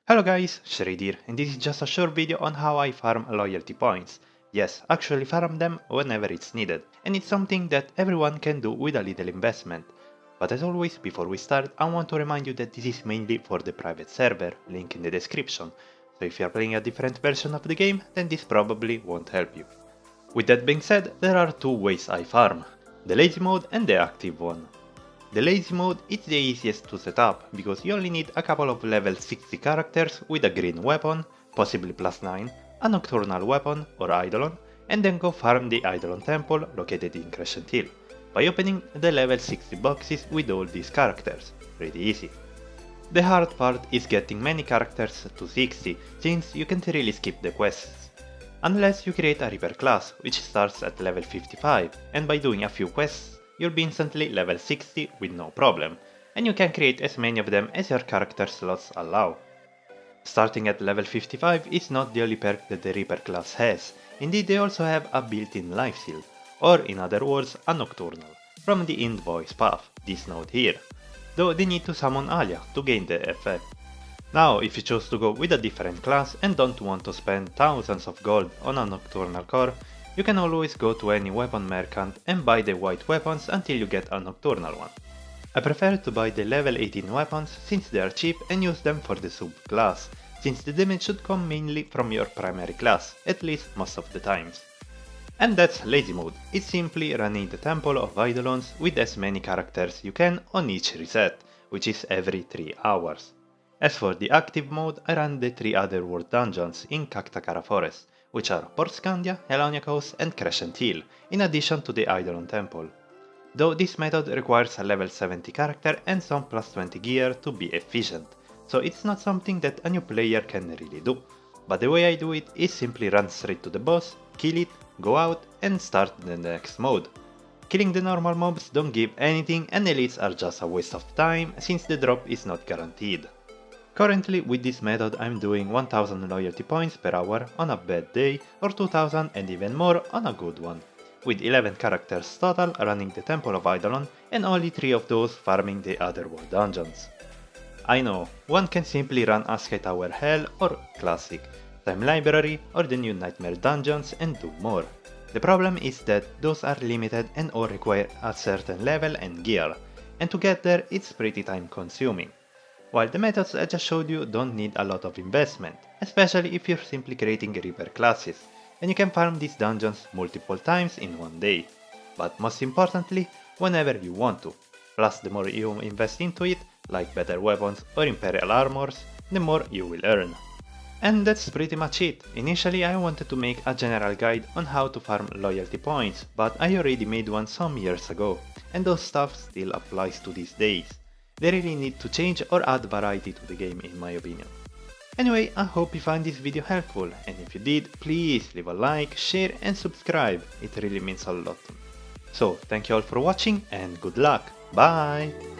Hello guys, Shreed here, and this is just a short video on how I farm loyalty points. Yes, actually farm them whenever it's needed, and it's something that everyone can do with a little investment. But as always, before we start, I want to remind you that this is mainly for the private server, link in the description, so if you are playing a different version of the game, then this probably won't help you. With that being said, there are two ways I farm, the lazy mode and the active one. The lazy mode is the easiest to set up, because you only need a couple of level 60 characters with a green weapon, possibly +9, a nocturnal weapon or eidolon, and then go farm the eidolon temple located in Crescent Hill, by opening the level 60 boxes with all these characters, pretty easy. The hard part is getting many characters to 60, since you can't really skip the quests. Unless you create a Reaper class, which starts at level 55, and by doing a few quests, you'll be instantly level 60 with no problem, and you can create as many of them as your character slots allow. Starting at level 55 is not the only perk that the Reaper class has, indeed they also have a built-in life shield, or in other words a nocturnal, from the invoice path, this node here, though they need to summon Alia to gain the effect. Now if you choose to go with a different class and don't want to spend thousands of gold on a nocturnal core, you can always go to any weapon merchant and buy the white weapons until you get a nocturnal one. I prefer to buy the level 18 weapons since they are cheap and use them for the sub-class, since the damage should come mainly from your primary class, at least most of the times. And that's lazy mode, it's simply running the temple of eidolons with as many characters you can on each reset, which is every 3 hours. As for the active mode, I run the 3 other world dungeons in Cactacara Forest, which are Port Scandia, Helonia Coast and Crescent Hill, in addition to the Eidolon Temple. Though this method requires a level 70 character and some +20 gear to be efficient, so it's not something that a new player can really do. But the way I do it is simply run straight to the boss, kill it, go out and start the next mode. Killing the normal mobs don't give anything and elites are just a waste of time since the drop is not guaranteed. Currently with this method I'm doing 1000 loyalty points per hour on a bad day or 2000 and even more on a good one, with 11 characters total running the Temple of Eidolon and only 3 of those farming the other world dungeons. I know, one can simply run a Sky Tower Hell or Classic, Time Library or the new Nightmare dungeons and do more. The problem is that those are limited and all require a certain level and gear, and to get there it's pretty time consuming. While the methods I just showed you don't need a lot of investment, especially if you're simply creating Reaper classes, and you can farm these dungeons multiple times in one day, but most importantly, whenever you want to. Plus the more you invest into it, like better weapons or imperial armors, the more you will earn. And that's pretty much it. Initially I wanted to make a general guide on how to farm loyalty points, but I already made one some years ago, and those stuff still applies to these days. They really need to change or add variety to the game in my opinion. Anyway, I hope you found this video helpful, and if you did, please leave a like, share and subscribe, it really means a lot to me. So, thank you all for watching and good luck, bye!